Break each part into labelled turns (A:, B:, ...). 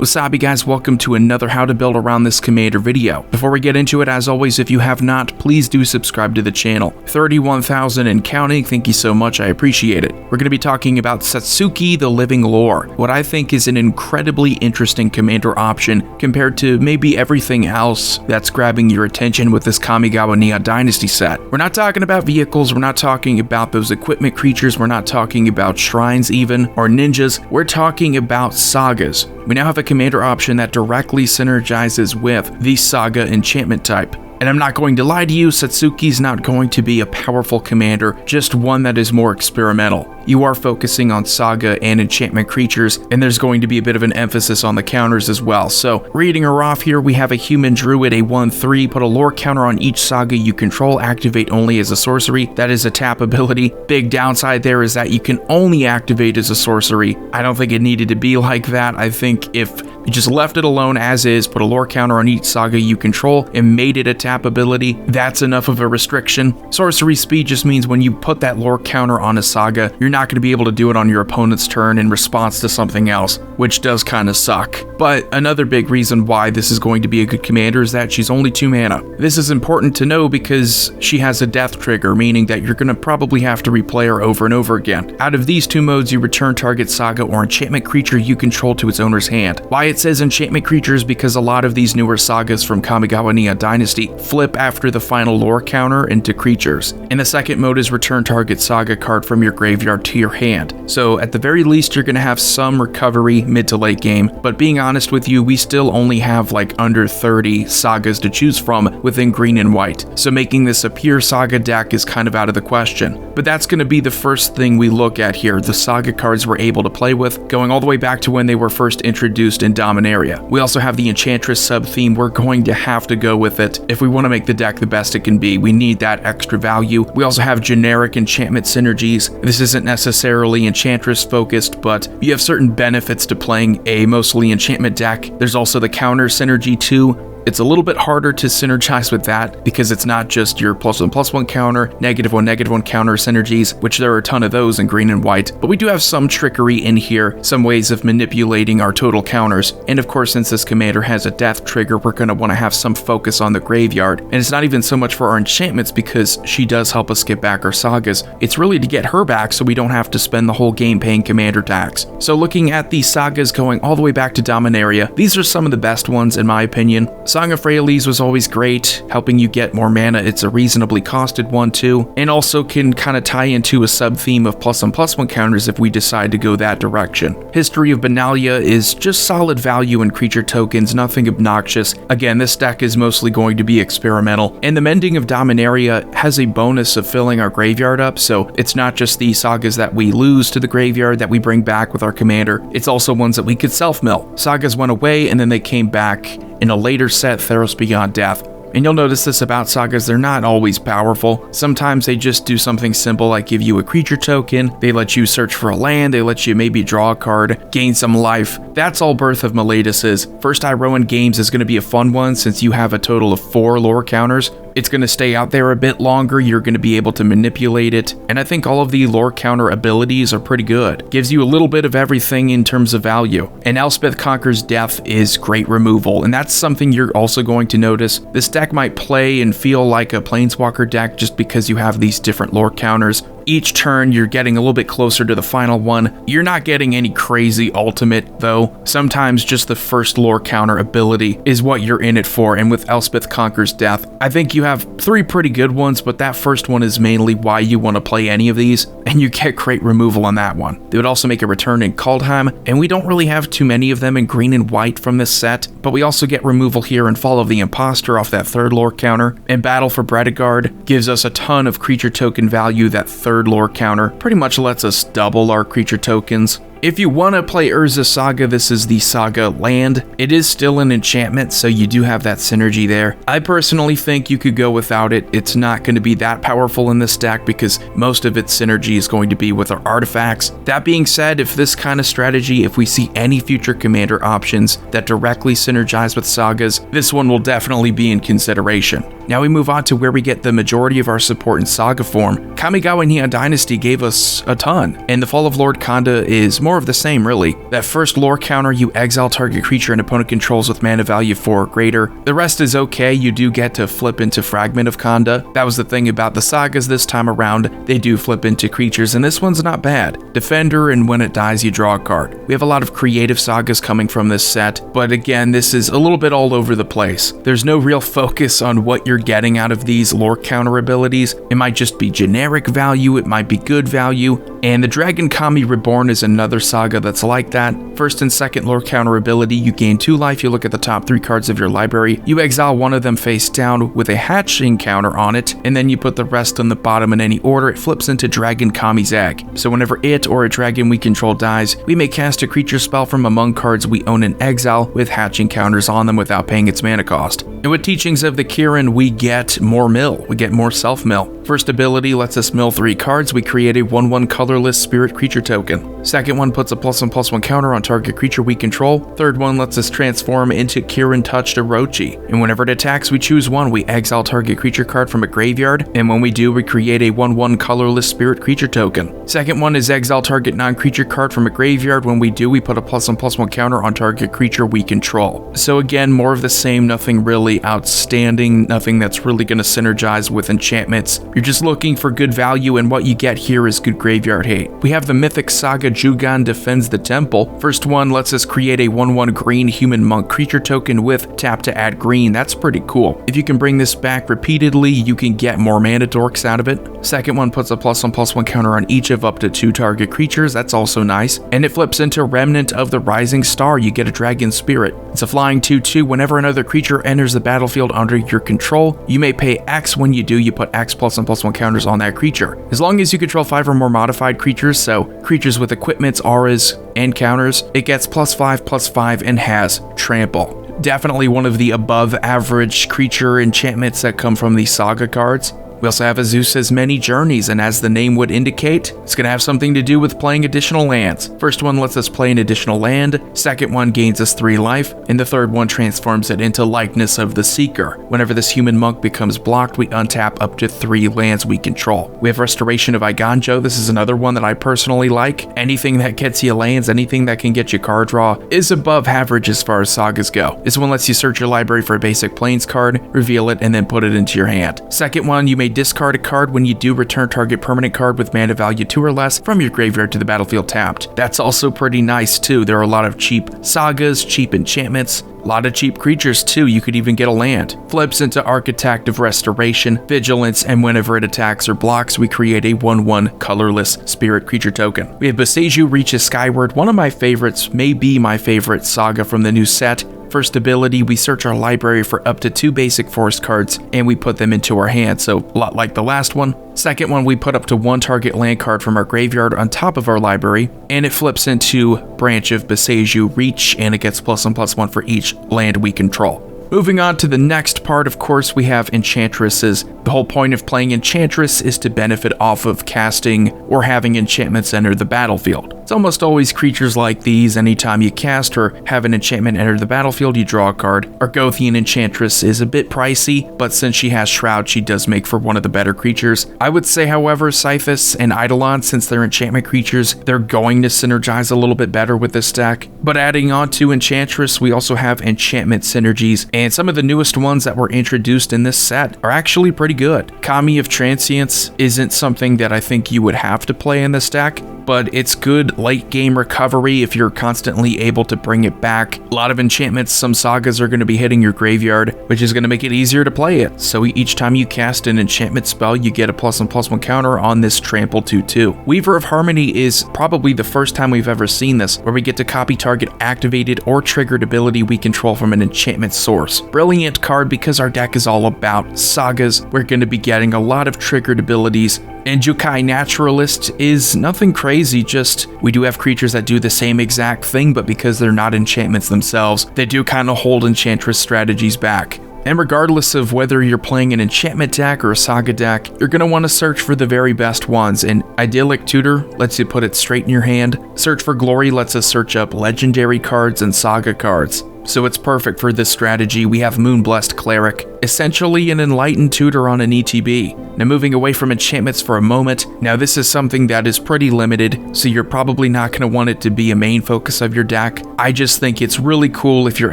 A: What's up, guys? Welcome to another how to build around this commander video. Before we get into it, as always, if you have not, please do subscribe to the channel. 31,000 and counting, thank you so much, I appreciate it. We're going to be talking about Satsuki, the Living Lore, what I think is an incredibly interesting commander option compared to maybe everything else that's grabbing your attention with this Kamigawa Dynasty set. We're not talking about vehicles, we're not talking about those equipment creatures, we're not talking about shrines even, or ninjas, we're talking about sagas. We now have a commander option that directly synergizes with the saga enchantment type. And I'm not going to lie to you, Satsuki's not going to be a powerful commander, just one that is more experimental. You are focusing on saga and enchantment creatures, and there's going to be a bit of an emphasis on the counters as well. So, reading her off here, we have a human druid, a 1/3, put a lore counter on each saga you control, activate only as a sorcery. That is a tap ability. Big downside there is that you can only activate as a sorcery. I don't think it needed to be like that. I think if you just left it alone as is, put a lore counter on each saga you control, and made it a tap ability, that's enough of a restriction. Sorcery speed just means when you put that lore counter on a saga, you're not going to be able to do it on your opponent's turn in response to something else, which does kind of suck. But another big reason why this is going to be a good commander is that she's only 2 mana. This is important to know because she has a death trigger, meaning that you're going to probably have to replay her over and over again. Out of these 2 modes, you return target saga or enchantment creature you control to its owner's hand. Why it says enchantment creatures? Because a lot of these newer sagas from Kamigawa Dynasty flip after the final lore counter into creatures. And the second mode is return target saga card from your graveyard to your hand. So at the very least, you're going to have some recovery mid to late game, but being honest with you, we still only have like under 30 sagas to choose from within green and white. So making this a pure saga deck is kind of out of the question. But that's going to be the first thing we look at here, the saga cards we're able to play with, going all the way back to when they were first introduced in Dominaria. We also have the Enchantress sub-theme. We're going to have to go with it if we want to make the deck the best it can be. We need that extra value. We also have generic enchantment synergies. This isn't necessarily Enchantress focused, but you have certain benefits to playing a mostly enchantment deck. There's also the counter synergy too. It's a little bit harder to synergize with that because it's not just your +1/+1 counter, -1/-1 counter synergies, which there are a ton of those in green and white, but we do have some trickery in here, some ways of manipulating our total counters. And of course, since this commander has a death trigger, we're going to want to have some focus on the graveyard. And it's not even so much for our enchantments because she does help us get back our sagas. It's really to get her back so we don't have to spend the whole game paying commander tax. So looking at these sagas going all the way back to Dominaria, these are some of the best ones in my opinion. Song of Freyalise was always great, helping you get more mana. It's a reasonably costed one too, and also can kind of tie into a sub-theme of +1/+1 counters if we decide to go that direction. History of Benalia is just solid value in creature tokens, nothing obnoxious. Again, this deck is mostly going to be experimental, and the Mending of Dominaria has a bonus of filling our graveyard up, so it's not just the sagas that we lose to the graveyard that we bring back with our commander, it's also ones that we could self-mill. Sagas went away and then they came back in a later set, Theros Beyond Death. And you'll notice this about sagas, they're not always powerful. Sometimes they just do something simple like give you a creature token, they let you search for a land, they let you maybe draw a card, gain some life. That's all Birth of Meletis is. First Eye Rowan Games is going to be a fun one since you have a total of 4 lore counters. It's going to stay out there a bit longer, you're going to be able to manipulate it, and I think all of the lore counter abilities are pretty good. Gives you a little bit of everything in terms of value. And Elspeth Conquers Death is great removal, and that's something you're also going to notice. This deck might play and feel like a Planeswalker deck just because you have these different lore counters. Each turn, you're getting a little bit closer to the final one. You're not getting any crazy ultimate, though. Sometimes just the first lore counter ability is what you're in it for, and with Elspeth Conquers Death, I think you have 3 pretty good ones, but that first one is mainly why you want to play any of these, and you get great removal on that one. They would also make a return in Kaldheim, and we don't really have too many of them in green and white from this set, but we also get removal here in Fall of the Imposter off that 3rd lore counter, and Battle for Bredegard gives us a ton of creature token value. That 3rd lore counter pretty much lets us double our creature tokens. If you want to play Urza Saga, this is the Saga land. It is still an enchantment, so you do have that synergy there. I personally think you could go without it. It's not going to be that powerful in this deck because most of its synergy is going to be with our artifacts. That being said, if this kind of strategy, if we see any future commander options that directly synergize with sagas, this one will definitely be in consideration. Now we move on to where we get the majority of our support in saga form. Kamigawa Dynasty gave us a ton, and the Fall of Lord Kanda is more more of the same really. That first lore counter, you exile target creature an opponent controls with mana value 4 or greater. The rest is okay, you do get to flip into Fragment of Khanda. That was the thing about the sagas this time around, they do flip into creatures, and this one's not bad. Defender, and when it dies you draw a card. We have a lot of creative sagas coming from this set, but again, this is a little bit all over the place. There's no real focus on what you're getting out of these lore counter abilities. It might just be generic value, it might be good value, and the Dragon Kami Reborn is another saga that's like that. First and second lore counter ability, you gain 2 life, you look at the top 3 cards of your library, you exile one of them face down with a hatching counter on it, and then you put the rest on the bottom in any order. It flips into Dragon Kami's egg. So whenever it or a dragon we control dies, we may cast a creature spell from among cards we own in exile with hatching counters on them without paying its mana cost. And with Teachings of the Kirin, we get more mill, we get more self-mill. First ability lets us mill 3 cards, we create a 1/1 colorless spirit creature token. Second one puts a +1/+1 counter on target creature we control. Third one lets us transform into Kirin Touched Orochi. And whenever it attacks, we choose one, we exile target creature card from a graveyard, and when we do, we create a 1/1 colorless spirit creature token. Second one is exile target non-creature card from a graveyard. When we do, we put a +1/+1 counter on target creature we control. So again, more of the same, nothing really outstanding, nothing that's really going to synergize with enchantments. You're just looking for good value, and what you get here is good graveyard hate. We have the mythic saga Jugan Defends the Temple. First one lets us create a 1/1 green human monk creature token with tap to add green. That's pretty cool. If you can bring this back repeatedly, you can get more mana dorks out of it. Second one puts a +1/+1 counter on each of up to 2 target creatures. That's also nice. And it flips into Remnant of the Rising Star. You get a dragon spirit. It's a flying 2/2. Whenever another creature enters the battlefield under your control, you may pay X. When you do, you put X +1/+1 counters on that creature. As long as you control 5 or more modified creatures, so creatures with equipments, auras, and counters, it gets +5/+5 and has trample. Definitely one of the above average creature enchantments that come from these saga cards. We also have Azusa's Many Journeys, and as the name would indicate, it's going to have something to do with playing additional lands. First one lets us play an additional land, second one gains us 3 life, and the third one transforms it into Likeness of the Seeker. Whenever this human monk becomes blocked, we untap up to 3 lands we control. We have Restoration of Iganjo. This is another one that I personally like. Anything that gets you lands, anything that can get you card draw, is above average as far as sagas go. This one lets you search your library for a basic plains card, reveal it, and then put it into your hand. Second one, you may discard a card. When you do, return target permanent card with mana value 2 or less from your graveyard to the battlefield tapped. That's also pretty nice too. There are a lot of cheap sagas, cheap enchantments, a lot of cheap creatures too. You could even get a land. Flips into Architect of Restoration, Vigilance, and whenever it attacks or blocks, we create a 1/1 colorless spirit creature token. We have Boseiju Reaches Skyward, one of my favorites, may be my favorite saga from the new set. First ability, we search our library for up to 2 basic forest cards and we put them into our hand, so a lot like the last one. Second one, we put up to 1 target land card from our graveyard on top of our library, and it flips into Branch of Boseiju Reach, and it gets +1/+1 for each land we control. Moving on to the next part, of course, we have Enchantresses. The whole point of playing Enchantress is to benefit off of casting or having enchantments enter the battlefield. It's almost always creatures like these. Anytime you cast or have an enchantment enter the battlefield, you draw a card. Argothian Enchantress is a bit pricey, but since she has Shroud, she does make for one of the better creatures. I would say, however, Scythus and Eidolon, since they're enchantment creatures, they're going to synergize a little bit better with this deck. But adding on to Enchantress, we also have enchantment synergies, and some of the newest ones that were introduced in this set are actually pretty good. Kami of Transience isn't something that I think you would have to play in this deck, but it's good late game recovery if you're constantly able to bring it back. A lot of enchantments, some sagas are going to be hitting your graveyard, which is going to make it easier to play it. So each time you cast an enchantment spell, you get a +1/+1 counter on this trample 2/2. Weaver of Harmony is probably the first time we've ever seen this, where we get to copy target activated or triggered ability we control from an enchantment source. Brilliant card because our deck is all about sagas. We're going to be getting a lot of triggered abilities. And Jukai Naturalist is nothing crazy, just we do have creatures that do the same exact thing, but because they're not enchantments themselves, they do kind of hold Enchantress strategies back. And regardless of whether you're playing an enchantment deck or a saga deck, you're going to want to search for the very best ones. And Idyllic Tutor lets you put it straight in your hand. Search for Glory lets us search up legendary cards and saga cards. so it's perfect for this strategy. We have Moonblessed Cleric, essentially an enlightened tutor on an ETB. Now moving away from enchantments for a moment, now this is something that is pretty limited, so you're probably not going to want it to be a main focus of your deck. I just think it's really cool if you're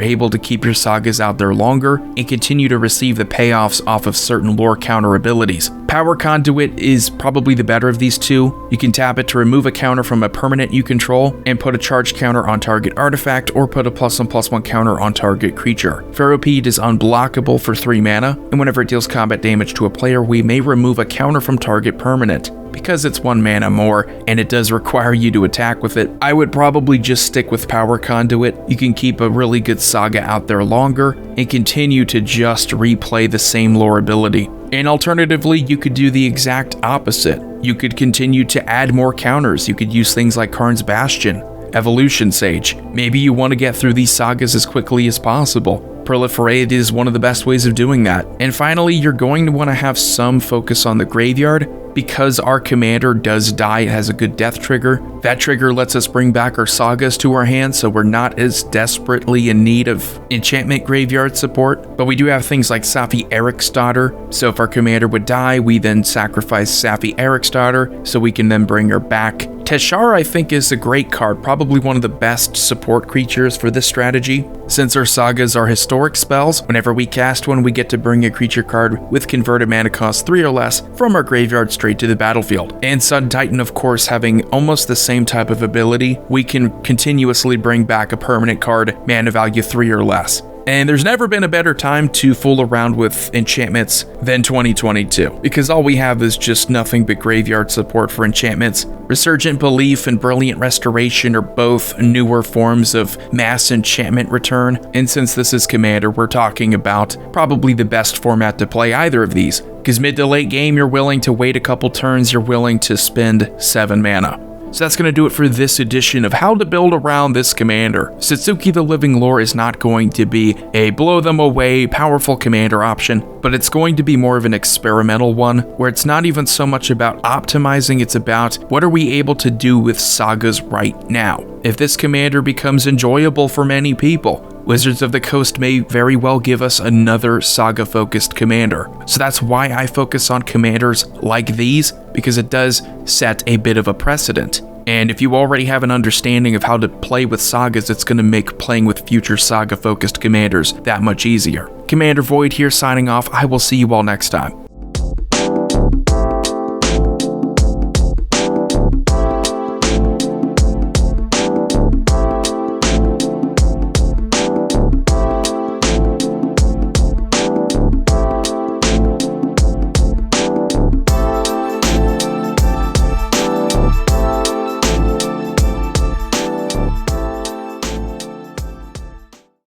A: able to keep your sagas out there longer and continue to receive the payoffs off of certain lore counter abilities. Power Conduit is probably the better of these two. You can tap it to remove a counter from a permanent you control and put a charge counter on target artifact, or put a +1/+1 counter on target creature. Ferropede is unblockable for 3 mana, and whenever it deals combat damage to a player, we may remove a counter from target permanent. Because it's 1 mana more, and it does require you to attack with it, I would probably just stick with Power Conduit. You can keep a really good saga out there longer, and continue to just replay the same lore ability. And alternatively, you could do the exact opposite. You could continue to add more counters. You could use things like Karn's Bastion, Evolution Sage. Maybe you want to get through these sagas as quickly as possible. Proliferate is one of the best ways of doing that. And finally, you're going to want to have some focus on the graveyard. Because our commander does die, it has a good death trigger. That trigger lets us bring back our sagas to our hand, so we're not as desperately in need of enchantment graveyard support. But we do have things like Safi Eriksdotter, so if our commander would die, we then sacrifice Safi Eriksdotter, so we can then bring her back. Teshar, I think, is a great card, probably one of the best support creatures for this strategy. Since our sagas are historic spells, whenever we cast one, we get to bring a creature card with converted mana cost 3 or less from our graveyard straight to the battlefield. And Sun Titan, of course, having almost the same type of ability, we can continuously bring back a permanent card, mana value 3 or less. And there's never been a better time to fool around with enchantments than 2022, because all we have is just nothing but graveyard support for enchantments. Resurgent Belief and Brilliant Restoration are both newer forms of mass enchantment return, and since this is Commander, we're talking about probably the best format to play either of these, because mid to late game you're willing to wait a couple turns, you're willing to spend 7 mana. So that's going to do it for this edition of how to build around this commander. Satsuki the Living Lore is not going to be a blow them away powerful commander option, but it's going to be more of an experimental one, where it's not even so much about optimizing, it's about what are we able to do with sagas right now. If this commander becomes enjoyable for many people, Wizards of the Coast may very well give us another saga-focused commander. So that's why I focus on commanders like these, because it does set a bit of a precedent. And if you already have an understanding of how to play with sagas, it's going to make playing with future saga-focused commanders that much easier. Commander Void here signing off. I will see you all next time.